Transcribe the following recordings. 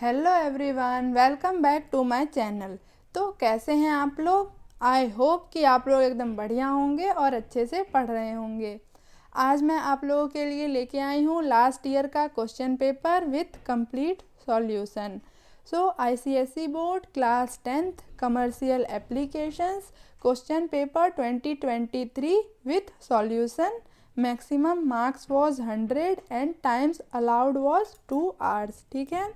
Hello everyone, welcome back to my channel. तो कैसे हैं आप लोग? आई होप कि आप लोग एकदम बढ़िया होंगे और अच्छे से पढ़ रहे होंगे। आज मैं आप लोगों के लिए लेके आई हूँ लास्ट ईयर का question paper with complete solution. So ICSE board class 10th commercial applications question paper 2023 with solution. Maximum marks was 100 and times allowed was 2 hours. ठीक है,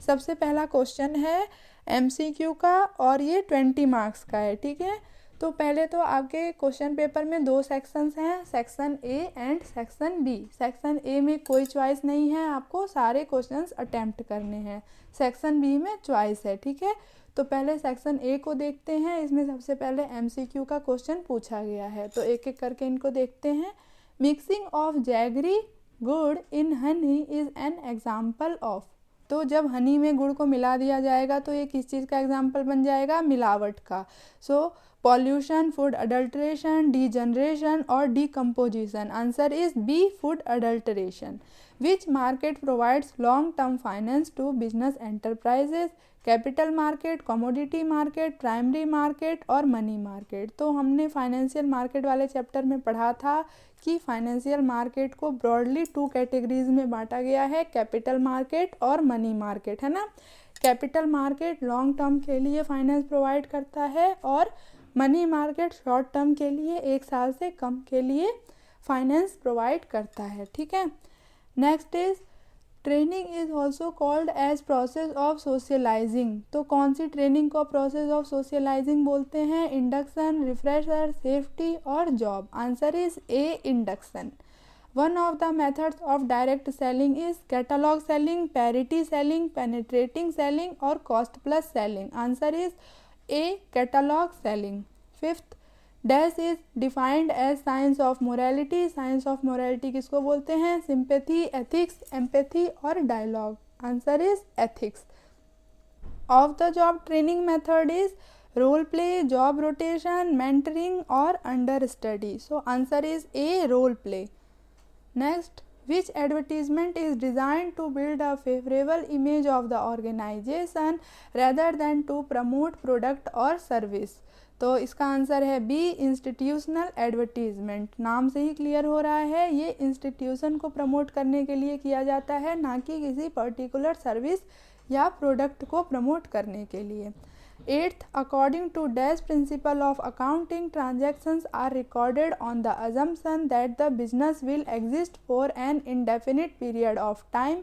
सबसे पहला क्वेश्चन है एमसीक्यू का और ये 20 मार्क्स का है। ठीक है, तो पहले तो आपके क्वेश्चन पेपर में दो सेक्शंस हैं, section A and section B. Section A में कोई चॉइस नहीं है, आपको सारे क्वेश्चंस अटेम्प्ट करने हैं। सेक्शन बी में चॉइस है। ठीक है, तो पहले सेक्शन ए को देखते हैं। इसमें सबसे पहले एमसीक्यू का क्वेश्चन पूछा गया है, तो एक एक करके इनको देखते हैं। Mixing of jaggery gur in honey is an example of. तो जब हनी में गुड़ को मिला दिया जाएगा तो ये किस चीज़ का एग्जाम्पल बन जाएगा? मिलावट का। So pollution, food adulteration, degeneration और decomposition. Answer is B, food adulteration. Which market provides long term finance to business enterprises? Capital market, commodity market, primary market और मनी मार्केट। तो हमने फाइनेंशियल मार्केट वाले chapter में पढ़ा था कि financial market को ब्रॉडली 2 कैटेगरीज में बांटा गया है, कैपिटल मार्केट और मनी मार्केट, है ना। कैपिटल मार्केट लॉन्ग टर्म के लिए फाइनेंस प्रोवाइड करता है और मनी मार्केट शॉर्ट टर्म के लिए 1 साल से कम के लिए फाइनेंस प्रोवाइड करता है। ठीक है, next is training is also called as process of socializing. तो कौन सी ट्रेनिंग को प्रोसेस ऑफ सोशलाइजिंग बोलते हैं? इंडक्शन, रिफ्रेशर, सेफ्टी और job. Answer is A, induction. One of the methods of direct selling is catalogue selling, parity selling, penetrating selling और cost plus selling. Answer is A, catalogue selling. Fifth, dash is defined as science of morality. Science of morality किसको बोलते हैं? Sympathy, ethics, empathy और dialogue. Answer is ethics. Off the job training method is role play, job rotation, mentoring और understudy. So answer is A, role play. Next, which advertisement is designed to build a favorable image of the organization rather than to promote product or service? तो इसका answer है B, institutional advertisement. नाम से ही clear हो रहा है, ये institution को प्रमोट करने के लिए किया जाता है, ना कि किसी पर्टिकुलर सर्विस या प्रोडक्ट को प्रमोट करने के लिए। Eighth, according to Dash principle of accounting, transactions are recorded on the assumption that the business will exist for an indefinite period of time.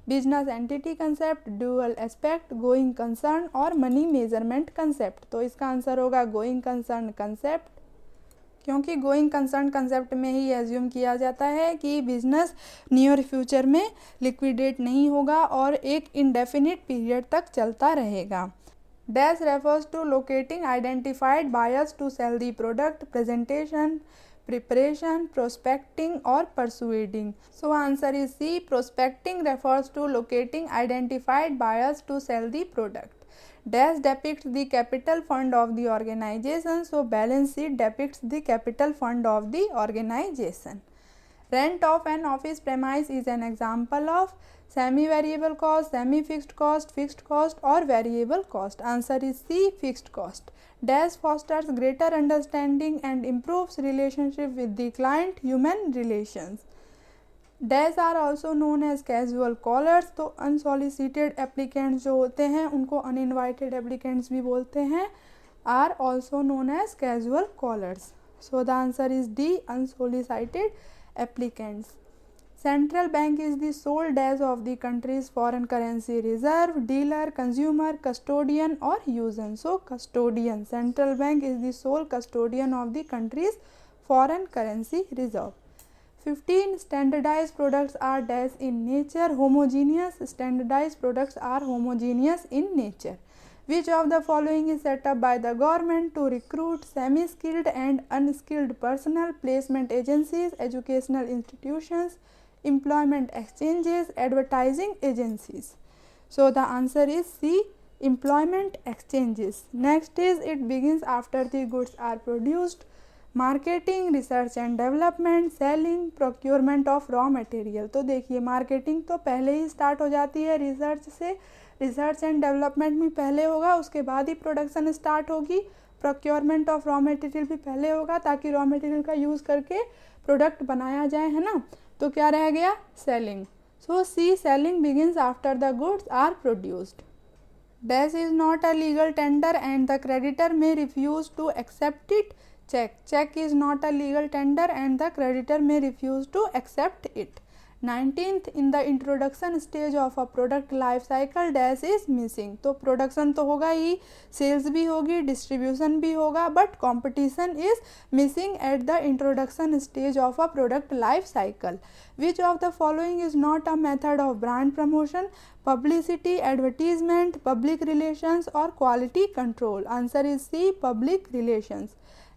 Business entity concept, dual aspect, going concern और money measurement concept। तो इसका answer होगा going concern concept, क्योंकि going concern concept में ही assume किया जाता है कि बिजनेस नियर फ्यूचर में लिक्विडेट नहीं होगा और एक इंडेफिनिट पीरियड तक चलता रहेगा। Dash refers to locating identified buyers to sell the product, presentation, preparation, prospecting or persuading. So answer is C, prospecting refers to locating identified buyers to sell the product. Dash depicts the capital fund of the organization. So balance sheet depicts the capital fund of the organization. Rent of an office premise is an example of semi-variable cost, semi-fixed cost, fixed cost or variable cost. Answer is C, fixed cost. Dash fosters greater understanding and improves relationship with the client, human relations. Dash are also known as casual callers। तो unsolicited applicants जो होते हैं उनको uninvited applicants भी बोलते हैं, are also known as casual callers. So the answer is D, unsolicited applicants. Central bank is the sole dash of the country's foreign currency reserve, dealer, consumer, custodian or user. So custodian, central bank is the sole custodian of the country's foreign currency reserve. 15, standardized products are dash in nature, homogeneous. Standardized products are homogeneous in nature. Which of the following is set up by the government to recruit semi-skilled and unskilled personnel? Placement agencies, educational institutions, employment exchanges, advertising agencies. So the answer is C, employment exchanges. Next is it begins after the goods are produced. Marketing, research and development, selling, procurement of raw material. तो देखिए marketing तो पहले ही start हो जाती है research से, research and development भी पहले होगा, उसके बाद ही प्रोडक्शन स्टार्ट होगी। प्रोक्योरमेंट ऑफ रॉ मटेरियल भी पहले होगा ताकि रॉ मटेरियल का यूज़ करके प्रोडक्ट बनाया जाए, है ना। तो क्या रह गया? Selling. So C selling begins after the goods are produced. Dash is not a legal tender and the creditor may refuse to accept it. Check is not a legal tender and the creditor may refuse to accept it. 19th, in the introduction stage of a product life cycle dash is missing. तो production तो होगा ही, sales भी होगी, distribution भी होगा, but competition is missing at the introduction stage of a product life cycle. Which of the following is not a method of brand promotion? Publicity, advertisement, public relations और quality control. Answer is C, public relations.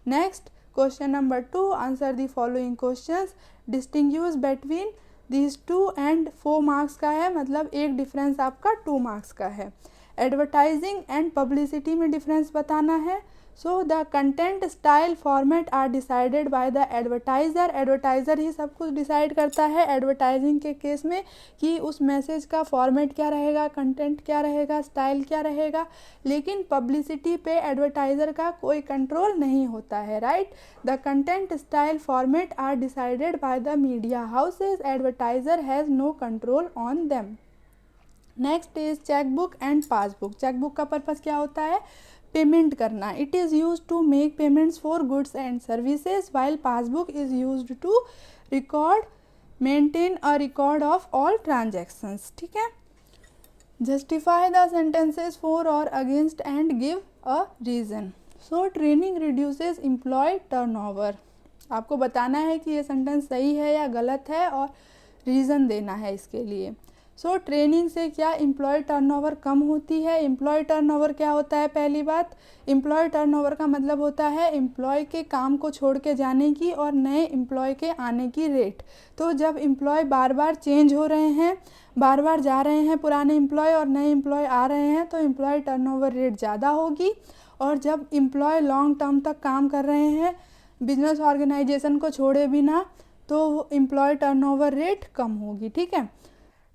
Next, question number 2, answer the following questions. Distinguish between these 2 and 4 marks का है, मतलब एक difference आपका 2 marks का है. Advertising and publicity में difference बताना है. So the content, style, format are decided by the advertiser. Advertiser ही सब कुछ डिसाइड करता है एडवर्टाइजिंग के केस में कि उस मैसेज का फॉर्मेट क्या रहेगा, कंटेंट क्या रहेगा, स्टाइल क्या रहेगा. लेकिन पब्लिसिटी पे एडवर्टाइज़र का कोई कंट्रोल नहीं होता है, right. The content, style, format are decided by the media houses. Advertiser has no control on them. Next is chequebook and passbook. Chequebook का पर्पज़ क्या होता है? पेमेंट करना. It is use to make payments for goods and services, while passbook is use to record, maintain a record of all transactions. ठीक है. Justify the sentences for और against and give a reason. So training reduces employ turnover. आपको बताना है कि ये sentence सही है या गलत है और रीज़न देना है इसके लिए. सो ट्रेनिंग से क्या एम्प्लॉय टर्नओवर कम होती है? एम्प्लॉय टर्नओवर क्या होता है? पहली बात, एम्प्लॉय टर्नओवर का मतलब होता है एम्प्लॉय के काम को छोड़ के जाने की और नए एम्प्लॉय के आने की रेट. तो जब एम्प्लॉय बार बार चेंज हो रहे हैं, बार बार जा रहे हैं पुराने एम्प्लॉय और नए एम्प्लॉय आ रहे हैं, तो एम्प्लॉय टर्नओवर रेट ज़्यादा होगी. और जब एम्प्लॉय लॉन्ग टर्म तक काम कर रहे हैं बिजनेस ऑर्गेनाइजेशन को छोड़े बिना, तो एम्प्लॉय टर्नओवर रेट कम होगी. ठीक है.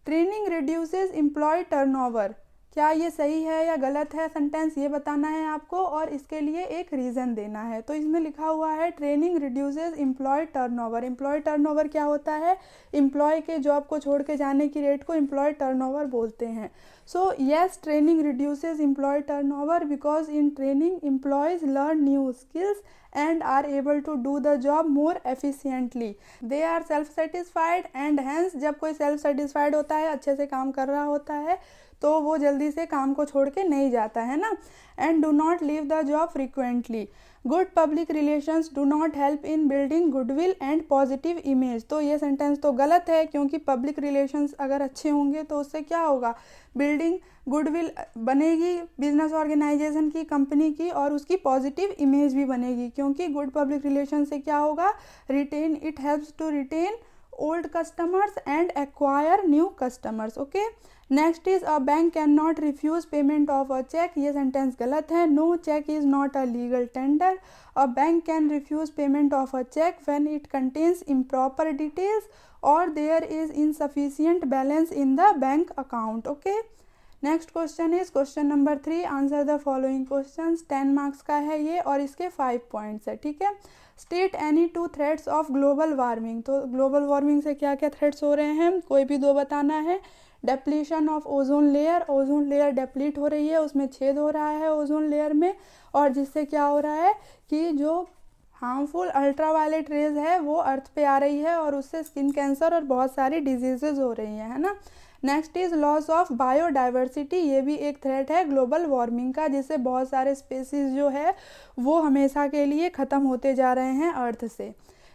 ट्रेनिंग रिड्यूसेस एम्प्लॉय टर्नओवर, क्या ये सही है या गलत है सेंटेंस, ये बताना है आपको और इसके लिए एक रीज़न देना है. तो इसमें लिखा हुआ है training reduces employ turnover. Employ turnover क्या होता है? एम्प्लॉय के जॉब को छोड़ के जाने की रेट को एम्प्लॉय टर्नओवर बोलते हैं. So yes, training reduces employ turnover because in training employees learn new skills and are able to do the job more efficiently. They are self-satisfied and hence जब कोई self-satisfied होता है, अच्छे से काम कर रहा होता है, तो वो जल्दी से काम को छोड़ के नहीं जाता है ना. and do not leave the job frequently. Good public relations do not help in building goodwill and positive image. तो ये सेंटेंस तो गलत है क्योंकि पब्लिक रिलेशंस अगर अच्छे होंगे तो उससे क्या होगा? बिल्डिंग गुडविल बनेगी बिजनेस ऑर्गेनाइजेशन की, कंपनी की, और उसकी पॉजिटिव इमेज भी बनेगी. क्योंकि गुड पब्लिक रिलेशन से क्या होगा? Retain, it helps to retain old customers and acquire new customers. Okay. Next is a bank can not refuse payment of a cheque. ये सेंटेंस गलत है. No cheque is not a legal tender. A bank can refuse payment of a cheque when it contains improper details और there is insufficient balance in the bank account. Okay. Next question is question number 3. Answer the following questions. 10 marks का है ये और इसके 5 points है. ठीक है. State any 2 threats of global warming. तो ग्लोबल वार्मिंग से क्या क्या थ्रेट्स हो रहे हैं? कोई भी 2 बताना है. Depletion of ozone layer. Ozone layer deplete हो रही है, उसमें छेद हो रहा है ओजोन लेयर में, और जिससे क्या हो रहा है कि जो हार्मफुल अल्ट्रावायलेट रेज है वो अर्थ पे आ रही है और उससे स्किन कैंसर और बहुत सारी डिजीजेज हो रही हैं, है ना. Next is loss of biodiversity. ये भी एक थ्रेट है ग्लोबल वार्मिंग का, जिससे बहुत सारे स्पेसीज जो है वो हमेशा के लिए ख़त्म होते जा रहे हैं अर्थ से.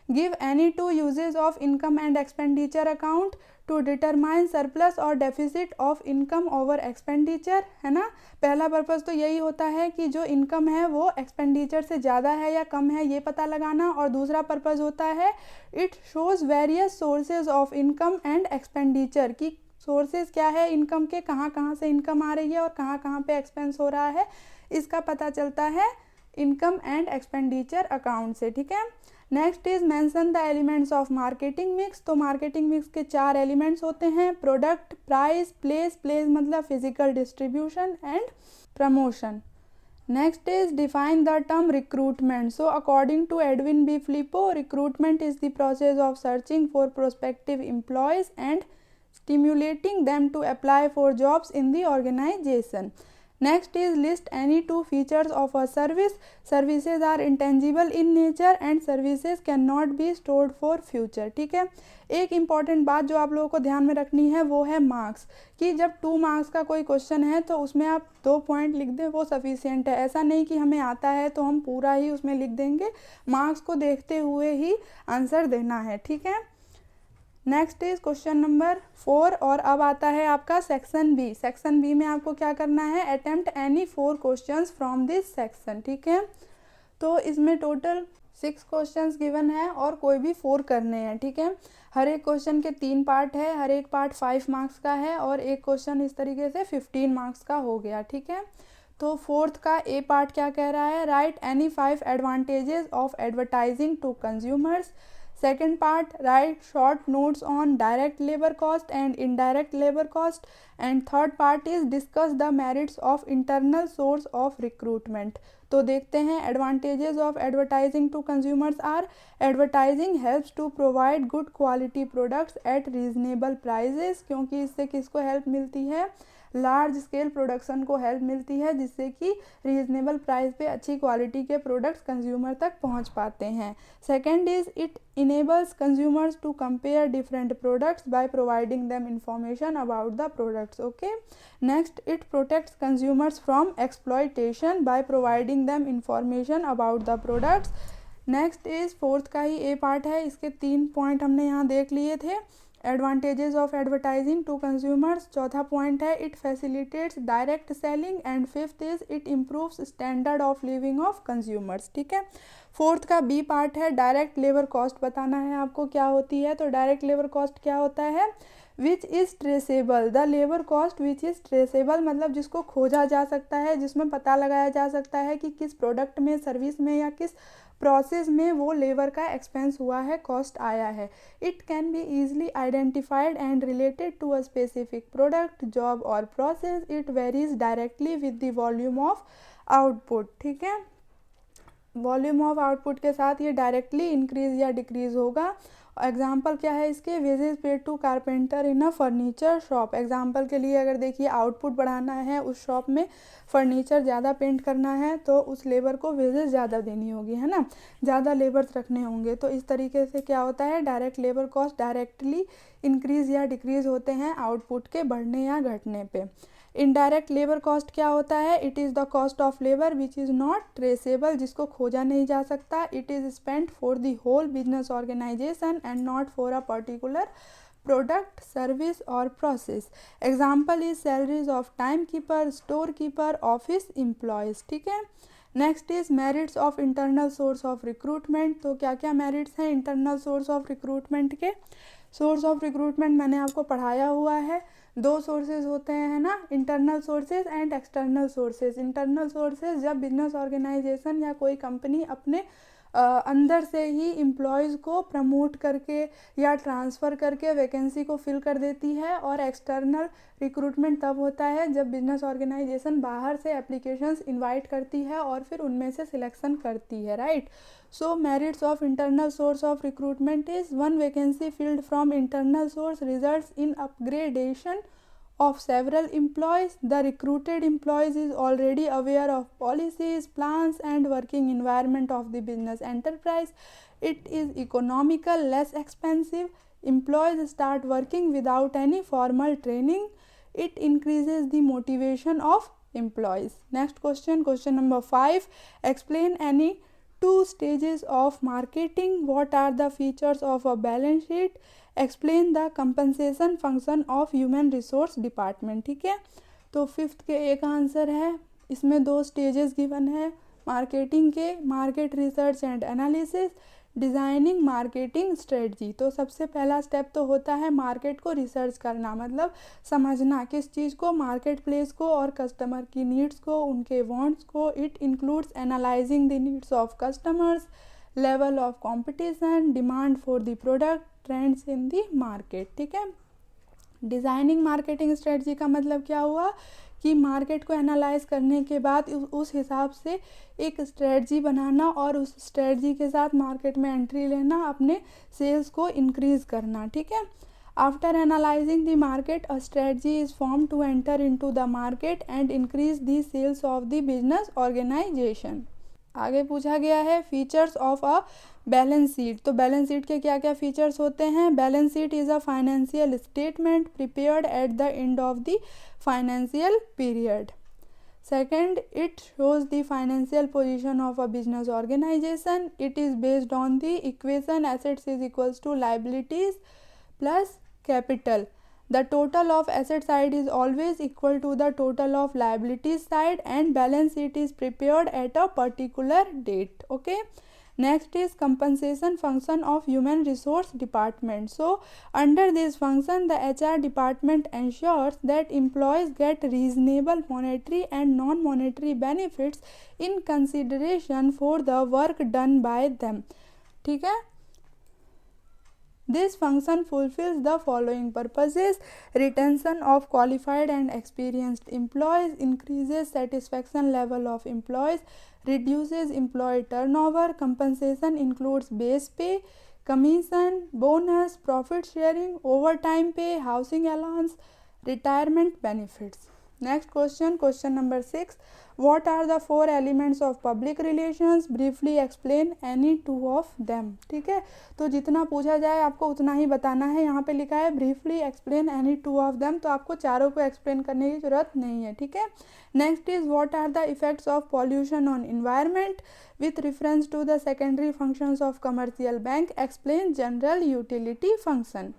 Give any 2 uses of income and expenditure account to determine surplus और deficit of income over expenditure, है ना. पहला पर्पज़ तो यही होता है कि जो इनकम है वो एक्सपेंडिचर से ज़्यादा है या कम है ये पता लगाना, और दूसरा पर्पज़ होता है it shows various sources of income and expenditure, की सोर्सेज क्या है इनकम के, कहाँ कहाँ से इनकम आ रही है और कहाँ कहाँ पे एक्सपेंस हो रहा है, इसका पता चलता है इनकम एंड एक्सपेंडिचर अकाउंट से, ठीक है। Next is mention the elements of marketing mix. तो मार्केटिंग मिक्स के 4 एलिमेंट्स होते हैं, प्रोडक्ट, प्राइस, प्लेस, प्लेस मतलब physical distribution and promotion. Next is define the term recruitment. So according to Edwin B. Filippo, recruitment is the process of searching for prospective employees and stimulating them to apply for jobs in the organization. Next is list any 2 features of a service. Services are intangible in nature and services cannot be stored for future, ठीक है। एक important बात जो आप लोगों को ध्यान में रखनी है वो है मार्क्स, कि जब 2 मार्क्स का कोई क्वेश्चन है तो उसमें आप 2 पॉइंट लिख दें वो सफिशियंट है। ऐसा नहीं कि हमें आता है तो हम पूरा ही उसमें लिख देंगे, मार्क्स को देखते हुए ही आंसर देना है, ठीक है। नेक्स्ट इज क्वेश्चन नंबर 4 और अब आता है आपका सेक्शन बी। सेक्शन बी में आपको क्या करना है, attempt any 4 questions from this section, ठीक है। तो इसमें टोटल 6 क्वेश्चंस गिवन है और कोई भी 4 करने हैं, ठीक है। हर एक क्वेश्चन के 3 पार्ट है, हर एक पार्ट 5 मार्क्स का है और एक क्वेश्चन इस तरीके से 15 मार्क्स का हो गया, ठीक है। तो 4th का ए पार्ट क्या कह रहा है, write any 5 advantages of advertising to consumers. Second part, write short notes on direct labor cost and indirect labor cost. And third part is discuss the merits of internal source of recruitment. तो देखते हैं advantages of advertising to consumers are advertising helps to provide good quality products at reasonable prices, क्योंकि इससे किसको help मिलती है, large scale production को help मिलती है जिससे कि रीजनेबल प्राइस पे अच्छी क्वालिटी के प्रोडक्ट्स कंज्यूमर तक पहुंच पाते हैं। Second is it enables consumers to compare different products by providing them information about the products, okay. Next, it protects consumers from exploitation by providing them information about the products. Next is 4th का ही ए part है, इसके 3 point हमने यहाँ देख लिए थे। Advantages of advertising to consumers, चौथा point है it facilitates direct selling and 5th is it improves standard of living of consumers, ठीक है। 4th का बी पार्ट है डायरेक्ट लेबर कॉस्ट बताना है आपको क्या होती है। तो डायरेक्ट लेबर कॉस्ट क्या होता है, which is traceable, the labour cost which is traceable मतलब जिसको खोजा जा सकता है, जिसमें पता लगाया जा सकता है कि किस प्रोडक्ट में, सर्विस में या किस प्रोसेस में वो लेबर का एक्सपेंस हुआ है, कॉस्ट आया है। It can be easily identified and related to a specific product, job और process. It varies directly with the volume of output, ठीक है। वॉल्यूम ऑफ आउटपुट के साथ ये डायरेक्टली इंक्रीज या डिक्रीज होगा। एग्जाम्पल क्या है इसके, wages paid to carpenter in a furniture shop. Example के लिए अगर देखिए आउटपुट बढ़ाना है, उस शॉप में फर्नीचर ज़्यादा पेंट करना है तो उस लेबर को वेजेस ज़्यादा देनी होगी, है ना, ज़्यादा लेबर्स रखने होंगे। तो इस तरीके से क्या होता है, direct labour cost directly increase या डिक्रीज होते हैं आउटपुट के बढ़ने या घटने पे। इनडायरेक्ट लेबर कॉस्ट क्या होता है, it is the cost of labour which is not traceable, जिसको खोजा नहीं जा सकता। It is spent for the whole business organisation and not for a particular product, service और process. Example is salaries of timekeeper, storekeeper, office employees, ठीक है। Next is merits of internal source of recruitment. तो क्या क्या merits हैं internal source of recruitment के। Source of recruitment मैंने आपको पढ़ाया हुआ है, 2 सोर्सेज होते हैं, है ना, internal sources and external sources. Internal sources जब बिजनेस ऑर्गेनाइजेशन या कोई कंपनी अपने अंदर से ही एम्प्लॉयज़ को प्रमोट करके या ट्रांसफ़र करके वैकेंसी को फिल कर देती है। और एक्सटर्नल रिक्रूटमेंट तब होता है जब बिजनेस ऑर्गेनाइजेशन बाहर से एप्लीकेशंस इनवाइट करती है और फिर उनमें से सिलेक्शन करती है, right. So merits of internal source of recruitment is 1 vacancy field from internal source results in upgradation of several employees. The recruited employees is already aware of policies, plans and working environment of the business enterprise. It is economical, less expensive. Employees start working without any formal training. It increases the motivation of employees. Next question, question number 5. Explain any 2 stages of marketing. What are the features of a balance sheet? Explain the compensation function of human resource department, ठीक है। तो 5th के एक answer है, इसमें 2 stages given है marketing के, market research and analysis, designing marketing strategy. तो सबसे पहला स्टेप तो होता है मार्केट को रिसर्च करना, मतलब समझना किस चीज़ को, मार्केट प्लेस को और कस्टमर की नीड्स को, उनके वांट्स को। It includes analysing the needs of customers, level of competition, demand for the product, trends in the market. ठीक है, डिज़ाइनिंग मार्केटिंग स्ट्रेटजी का मतलब क्या हुआ कि मार्केट को एनालाइज करने के बाद उस हिसाब से एक स्ट्रेटजी बनाना और उस स्ट्रेटजी के साथ मार्केट में एंट्री लेना, अपने सेल्स को इंक्रीज करना। ठीक है, after analysing the market a strategy is form to enter into the market and increase the sales of the business organisation. आगे पूछा गया है features of a balance sheet. तो बैलेंस शीट के क्या क्या फीचर्स होते हैं? Balance sheet is a financial statement prepared at the end of the financial period. Second, it shows the financial position of a business organization. It is based on the equation assets is equals to liabilities plus capital. The total of asset side is always equal to the total of liabilities side, and balance sheet is prepared at a particular date. Okay. Next is compensation function of human resource department. So under this function the HR department ensures that employees get reasonable monetary and non-monetary benefits in consideration for the work done by them. ठीक है, this function fulfills the following purposes: retention of qualified and experienced employees, increases satisfaction level of employees, reduces employee turnover. Compensation includes base pay, commission, bonus, profit sharing, overtime pay, housing allowance, retirement benefits. Next question, question number 6. What are the 4 elements of public relations? Briefly explain any 2 of them. ठीक है, तो जितना पूछा जाए आपको उतना ही बताना है। यहाँ पे लिखा है briefly explain any 2 of them, तो आपको चारों को एक्सप्लेन करने की जरूरत नहीं है। ठीक है, next is what are the effects of pollution on environment? With reference to the secondary functions of commercial bank, explain general utility function.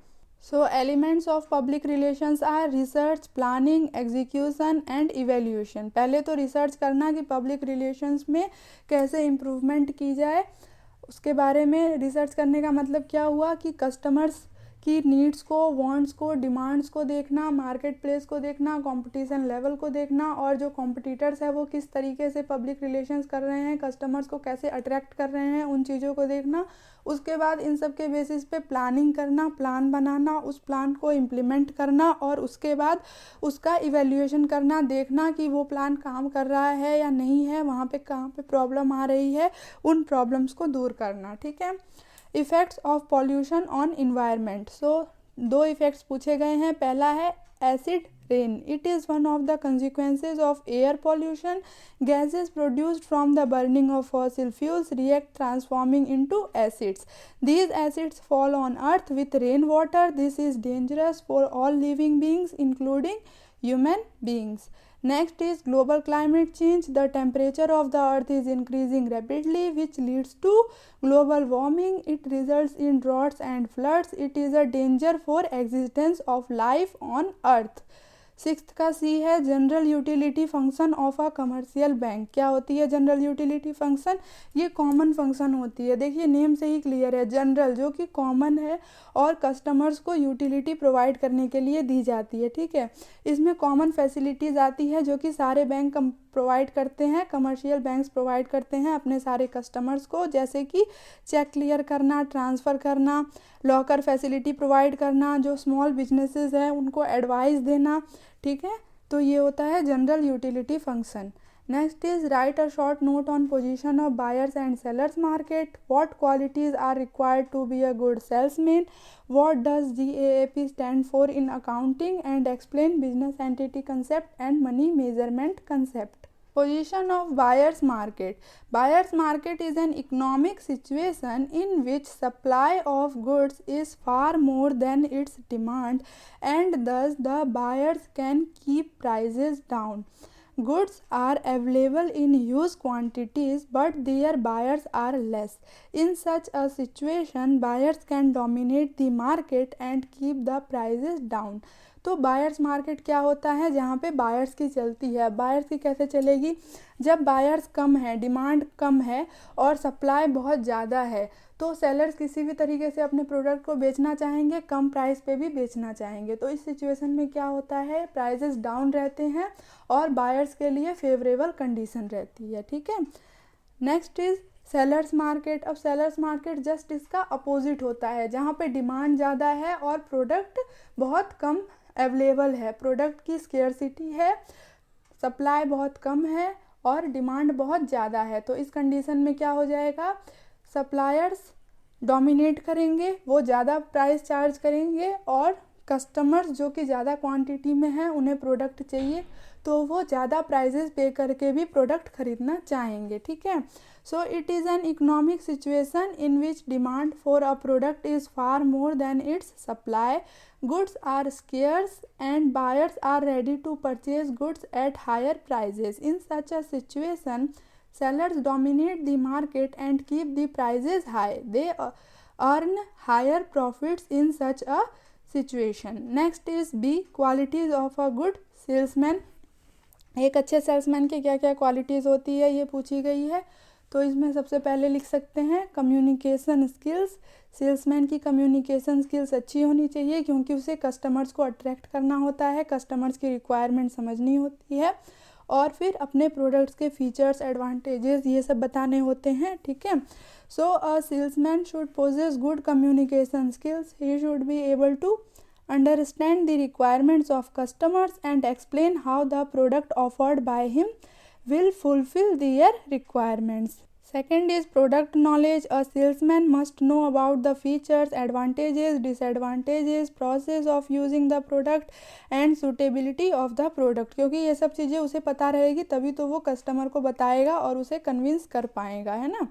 So elements of public relations are research, planning, execution and evaluation. पहले तो research करना कि public relations में कैसे improvement की जाए, उसके बारे में रिसर्च करने का मतलब क्या हुआ कि कस्टमर्स की नीड्स को, वांट्स को, डिमांड्स को देखना, मार्केट प्लेस को देखना, कंपटीशन लेवल को देखना, और जो कॉम्पिटिटर्स है वो किस तरीके से पब्लिक रिलेशंस कर रहे हैं, कस्टमर्स को कैसे अट्रैक्ट कर रहे हैं, उन चीज़ों को देखना। उसके बाद इन सब के बेसिस पे प्लानिंग करना, प्लान बनाना, उस प्लान को इम्प्लीमेंट करना, और उसके बाद उसका इवैल्यूएशन करना, देखना कि वो प्लान काम कर रहा है या नहीं है, वहाँ पे कहाँ पे प्रॉब्लम आ रही है, उन प्रॉब्लम्स को दूर करना। ठीक है, effects of pollution on environment. So 2 effects पूछे गए हैं। पहला है acid rain. It is one of the consequences of air pollution. Gases produced from the burning of fossil fuels react, transforming into acids. These acids fall on earth with rainwater. This is dangerous for all living beings including human beings. Next is global climate change. The temperature of the earth is increasing rapidly, which leads to global warming. It results in droughts and floods. It is a danger for existence of life on earth. 6th का सी है general utility function of a commercial bank. क्या होती है general utility function? ये common function होती है। देखिए name से ही क्लियर है, जनरल जो कि कॉमन है और कस्टमर्स को यूटिलिटी प्रोवाइड करने के लिए दी जाती है। ठीक है, इसमें कॉमन फैसिलिटीज़ आती है जो कि सारे बैंक प्रोवाइड करते हैं, कमर्शियल बैंक्स प्रोवाइड करते हैं अपने सारे कस्टमर्स को, जैसे कि चेक क्लियर करना, ट्रांसफ़र करना, लॉकर फैसिलिटी प्रोवाइड करना, जो स्मॉल बिजनेसेस हैं उनको एडवाइस देना। ठीक है, तो ये होता है general utility function. Next is write a short note on position of buyers and sellers market. What qualities are required to be a good salesman? What does GAAP stand for in accounting? And explain business entity concept and money measurement concept. Position of buyer's market. Buyer's market is an economic situation in which supply of goods is far more than its demand, and thus the buyers can keep prices down. Goods are available in huge quantities, but their buyers are less. In such a situation, buyers can dominate the market and keep the prices down. तो buyers market क्या होता है, जहाँ पे buyers की चलती है। Buyers की कैसे चलेगी, जब बायर्स कम है, डिमांड कम है और सप्लाई बहुत ज़्यादा है, तो सेलर्स किसी भी तरीके से अपने प्रोडक्ट को बेचना चाहेंगे, कम प्राइस पे भी बेचना चाहेंगे। तो इस सिचुएशन में क्या होता है, प्राइसेस डाउन रहते हैं और बायर्स के लिए फेवरेबल कंडीशन रहती है। ठीक है, नेक्स्ट इज सेलर्स मार्केट। अब सेलर्स मार्केट जस्ट इसका अपोजिट होता है, जहाँ पे डिमांड ज़्यादा है और प्रोडक्ट बहुत कम अवेलेबल है, प्रोडक्ट की स्केर्सिटी है, सप्लाई बहुत कम है और डिमांड बहुत ज़्यादा है। तो इस कंडीशन में क्या हो जाएगा, सप्लायर्स डोमिनेट करेंगे, वो ज़्यादा प्राइस चार्ज करेंगे और कस्टमर्स जो कि ज़्यादा क्वांटिटी में हैं, उन्हें प्रोडक्ट चाहिए, तो वो ज़्यादा प्राइजेस पे करके भी प्रोडक्ट खरीदना चाहेंगे। ठीक है, so it is an economic situation in which demand for a product is far more than it's supply, goods are scarce and buyers are ready to purchase goods at higher prices. In such a situation, sellers dominate the market and keep the prices high. They earn higher profits in such a situation. Next is B, qualities of a good salesman. एक अच्छे salesman की क्या क्या qualities होती है, ये पूछी गई है। तो इसमें सबसे पहले लिख सकते हैं कम्युनिकेशन स्किल्स। सेल्समैन की कम्युनिकेशन स्किल्स अच्छी होनी चाहिए, क्योंकि उसे कस्टमर्स को अट्रैक्ट करना होता है, कस्टमर्स की रिक्वायरमेंट समझनी होती है और फिर अपने प्रोडक्ट्स के फीचर्स, एडवांटेजेस, ये सब बताने होते हैं। ठीक है, so a salesman should possess good communication skills. He should be able to understand the requirements of customers and explain how the product offered by him will fulfill their requirements. Second is product knowledge. A salesman must know about the features, advantages, disadvantages, process of using the product and suitability of the product, क्योंकि ये सब चीज़ें उसे पता रहेगी तभी तो वो कस्टमर को बताएगा और उसे कन्विंस कर पाएगा, है ना।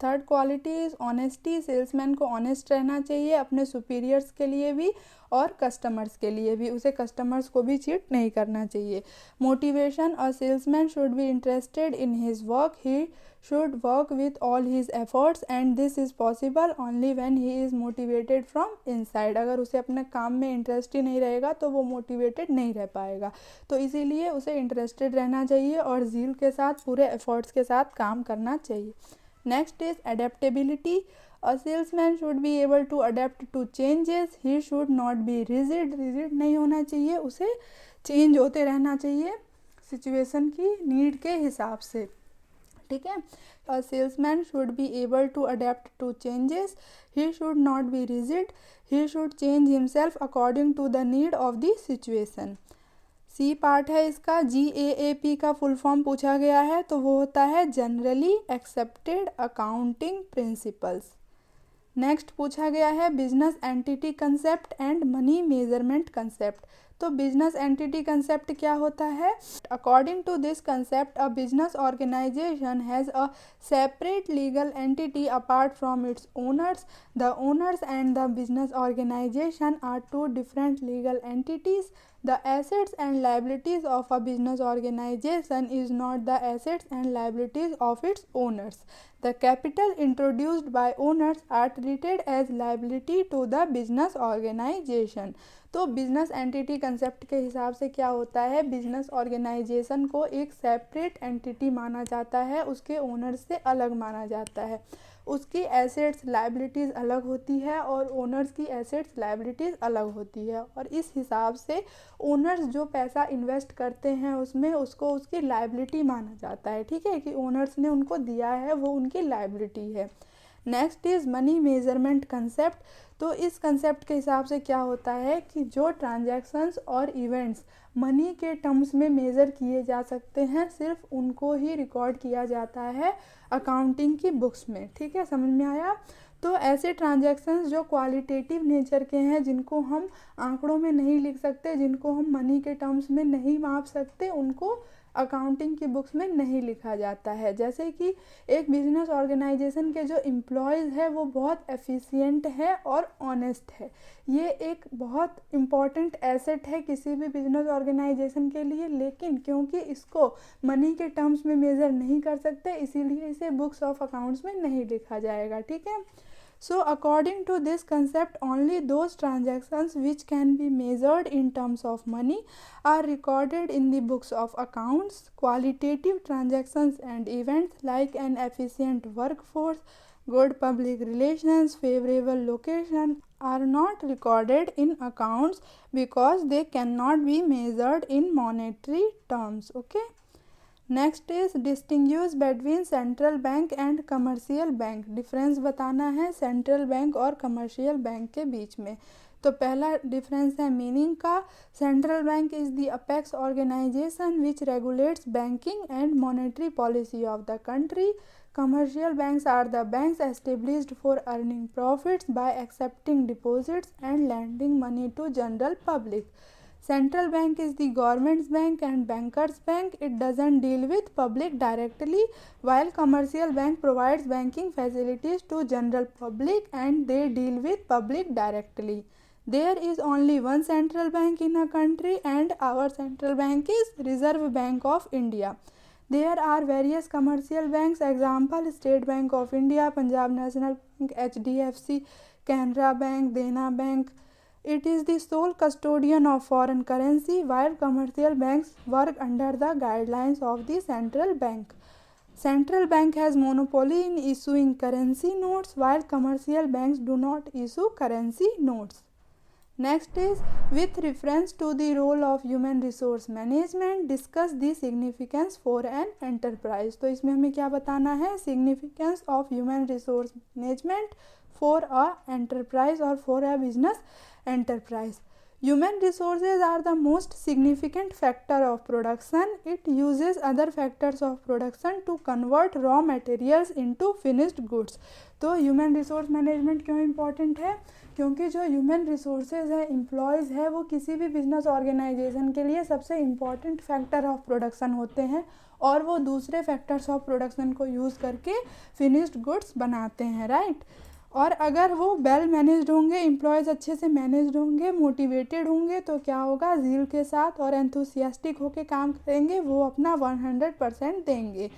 Third quality is honesty. Salesman को ऑनेस्ट रहना चाहिए, अपने सुपीरियर्स के लिए भी और कस्टमर्स के लिए भी, उसे कस्टमर्स को भी चीट नहीं करना चाहिए। Motivation, a salesman should be interested in his work. He should work with all his efforts and this is possible only when he is motivated from inside. अगर उसे अपने काम में इंटरेस्ट ही नहीं रहेगा तो वो मोटिवेटेड नहीं रह पाएगा, तो इसीलिए उसे इंटरेस्टेड रहना चाहिए और ज़ील के साथ, पूरे एफर्ट्स के साथ काम करना चाहिए। Next is adaptability. A salesman should be able to adapt to changes. He should not be rigid. Rigid नहीं होना चाहिए, उसे चेंज होते रहना चाहिए सिचुएशन की नीड के हिसाब से। ठीक है, a salesman should be able to adapt to changes. He should not be rigid. He should change himself according to the need of the situation. C part है इसका, GAAP का फुल फॉर्म पूछा गया है, तो वो होता है generally accepted accounting principles. Next पूछा गया है business entity concept and money measurement concept. तो बिजनेस एंटिटी कंसेप्ट क्या होता है, according to this concept a business organisation has a separate legal entity apart from its owners. The owners and the business organisation are two different legal entities. The assets and liabilities of a business organization is not the assets and liabilities of its owners. The capital introduced by owners are treated as liability to the business organization. तो business entity concept के हिसाब से क्या होता है, business organisation को एक separate entity माना जाता है, उसके ओनर से अलग माना जाता है, उसकी एसेट्स लायबिलिटीज़ अलग होती है और ओनर्स की एसेट्स लायबिलिटीज़ अलग होती है। और इस हिसाब से ओनर्स जो पैसा इन्वेस्ट करते हैं उसमें, उसको उसकी लायबिलिटी माना जाता है। ठीक है, कि ओनर्स ने उनको दिया है वो उनकी लायबिलिटी है। Next is money measurement concept. तो इस कंसेप्ट के हिसाब से क्या होता है कि जो ट्रांजैक्शंस और इवेंट्स मनी के टर्म्स में मेज़र किए जा सकते हैं, सिर्फ उनको ही रिकॉर्ड किया जाता है अकाउंटिंग की बुक्स में। ठीक है, समझ में आया। तो ऐसे ट्रांजैक्शंस जो क्वालिटेटिव नेचर के हैं, जिनको हम आंकड़ों में नहीं लिख सकते, जिनको हम मनी के टर्म्स में नहीं माप सकते, उनको अकाउंटिंग की बुक्स में नहीं लिखा जाता है। जैसे कि एक बिजनेस ऑर्गेनाइजेशन के जो एम्प्लॉयज़ है वो बहुत एफिशिएंट है और ऑनेस्ट है। ये एक बहुत इम्पॉर्टेंट एसेट है किसी भी बिजनेस ऑर्गेनाइजेशन के लिए, लेकिन क्योंकि इसको मनी के टर्म्स में मेज़र नहीं कर सकते, इसीलिए इसे बुक्स ऑफ अकाउंट्स में नहीं लिखा जाएगा। ठीक है, So according to this concept, only those transactions which can be measured in terms of money are recorded in the books of accounts. Qualitative transactions and events like an efficient workforce, good public relations, favorable location are not recorded in accounts because they cannot be measured in monetary terms. Okay. Next is distinguish between central bank and commercial bank. Difference बताना है central bank और commercial bank के बीच में। तो पहला difference है meaning का। Central bank is the apex organisation which regulates banking and monetary policy of the country. Commercial banks are the banks established for earning profits by accepting deposits and lending money to general public. Central bank is the government's bank and banker's bank. It doesn't deal with public directly, while commercial bank provides banking facilities to general public and they deal with public directly. There is only one central bank in a country and our central bank is Reserve Bank of India. There are various commercial banks, example State Bank of India, Punjab National Bank, HDFC, Canara Bank, Dena Bank. It is the sole custodian of foreign currency, while commercial banks work under the guidelines of the central bank. Central bank has monopoly in issuing currency notes, while commercial banks do not issue currency notes. Next is with reference to the role of human resource management, discuss the significance for an enterprise. तो इसमें हमें क्या बताना है? Significance of human resource management for a enterprise or for a business enterprise. Human resources are the most significant factor of production. It uses other factors of production to convert raw materials into finished goods. तो human resource management क्यों important है? क्योंकि जो human resources है, employees है, वो किसी भी बिजनेस ऑर्गेनाइजेशन के लिए सबसे इम्पॉर्टेंट फैक्टर ऑफ प्रोडक्शन होते हैं और वो दूसरे फैक्टर्स ऑफ प्रोडक्शन को यूज़ करके फिनिश्ड गुड्स बनाते हैं, राइट। और अगर वो वेल मैनेज्ड होंगे, एम्प्लॉयज़ अच्छे से मैनेज्ड होंगे, मोटिवेटेड होंगे, तो क्या होगा? ज़ील के साथ और एंथुसियास्टिक होकर काम करेंगे, वो अपना 100% देंगे।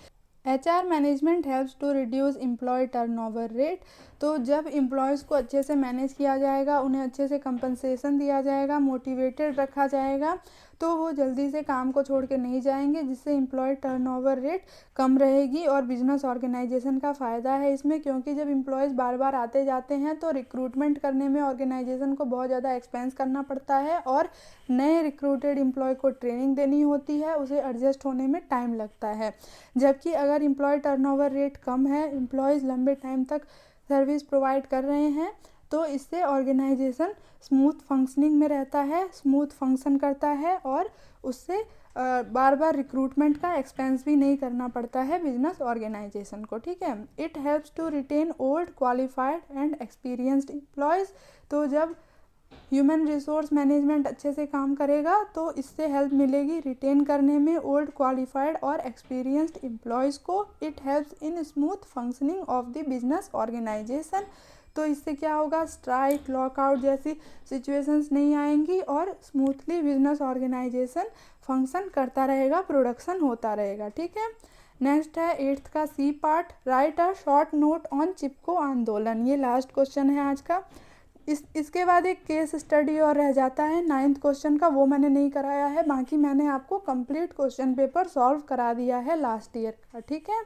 HR management helps to reduce employ turnover rate. तो जब एम्प्लॉयज़ को अच्छे से मैनेज किया जाएगा, उन्हें अच्छे से कंपनसेशन दिया जाएगा, मोटिवेटेड रखा जाएगा, तो वो जल्दी से काम को छोड़ के नहीं जाएंगे, जिससे एम्प्लॉय टर्नओवर रेट कम रहेगी। और बिजनेस ऑर्गेनाइजेशन का फ़ायदा है इसमें, क्योंकि जब एम्प्लॉयज़ बार बार आते जाते हैं तो रिक्रूटमेंट करने में ऑर्गेनाइजेशन को बहुत ज़्यादा एक्सपेंस करना पड़ता है और नए रिक्रूटेड एम्प्लॉय को ट्रेनिंग देनी होती है, उसे एडजस्ट होने में टाइम लगता है। जबकि अगर एम्प्लॉय टर्नओवर रेट कम है, एम्प्लॉयज़ लंबे टाइम तक सर्विस प्रोवाइड कर रहे हैं, तो इससे ऑर्गेनाइजेशन स्मूथ फंक्शनिंग में रहता है, स्मूथ फंक्शन करता है और उससे बार बार रिक्रूटमेंट का एक्सपेंस भी नहीं करना पड़ता है बिजनेस ऑर्गेनाइजेशन को, ठीक है। It helps to retain old qualified and experienced employees. तो जब ह्यूमन रिसोर्स मैनेजमेंट अच्छे से काम करेगा तो इससे हेल्प मिलेगी रिटेन करने में ओल्ड क्वालिफाइड और एक्सपीरियंस्ड एम्प्लॉयज़ को। It helps in smooth functioning of the business organisation. तो इससे क्या होगा? स्ट्राइक, लॉकआउट जैसी सिचुएशंस नहीं आएंगी और स्मूथली बिजनेस ऑर्गेनाइजेशन फंक्शन करता रहेगा, प्रोडक्शन होता रहेगा, ठीक है। नेक्स्ट है 8th का C part, write a short note on Chipko Andolan. ये लास्ट क्वेश्चन है आज का। इसके बाद एक केस स्टडी और रह जाता है 9th क्वेश्चन का, वो मैंने नहीं कराया है, बाकी मैंने आपको कंप्लीट क्वेश्चन पेपर सॉल्व करा दिया है लास्ट ईयर का, ठीक है।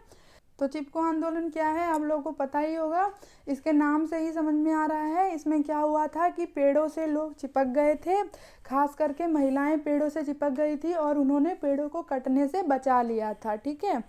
तो चिपको आंदोलन क्या है आप लोगों को पता ही होगा, इसके नाम से ही समझ में आ रहा है। इसमें क्या हुआ था कि पेड़ों से लोग चिपक गए थे, खास करके महिलाएं पेड़ों से चिपक गई थी और उन्होंने पेड़ों को कटने से बचा लिया था, ठीक है।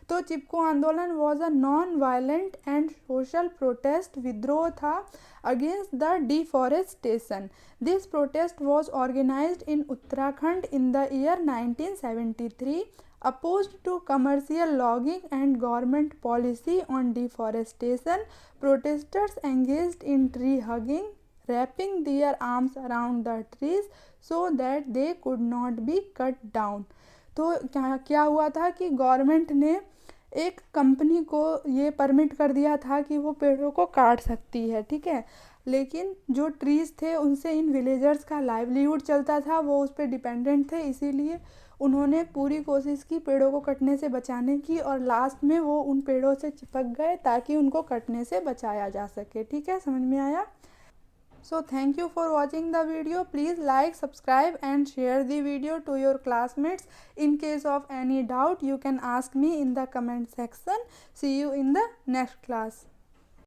तो Chipko Andolan was a non violent and social protest, विद्रोह था against the deforestation. This protest was organised in Uttarakhand in the year 1973, opposed to commercial logging and government policy on deforestation. Protesters engaged in tree hugging, wrapping their arms around the trees so that they could not be cut down. तो क्या हुआ था कि government ने एक company को ये permit कर दिया था कि वो पेड़ों को काट सकती है, ठीक है, लेकिन जो ट्रीज़ थे उनसे इन विलेजर्स का लाइवलीहुड चलता था, वो उस पर डिपेंडेंट थे, इसीलिए उन्होंने पूरी कोशिश की पेड़ों को कटने से बचाने की, और लास्ट में वो उन पेड़ों से चिपक गए ताकि उनको कटने से बचाया जा सके। ठीक है, समझ में आया? So thank you for watching the video. Please like, subscribe and share the video to your classmates. In case of any doubt, you can ask me in the comment section. See you in the next class.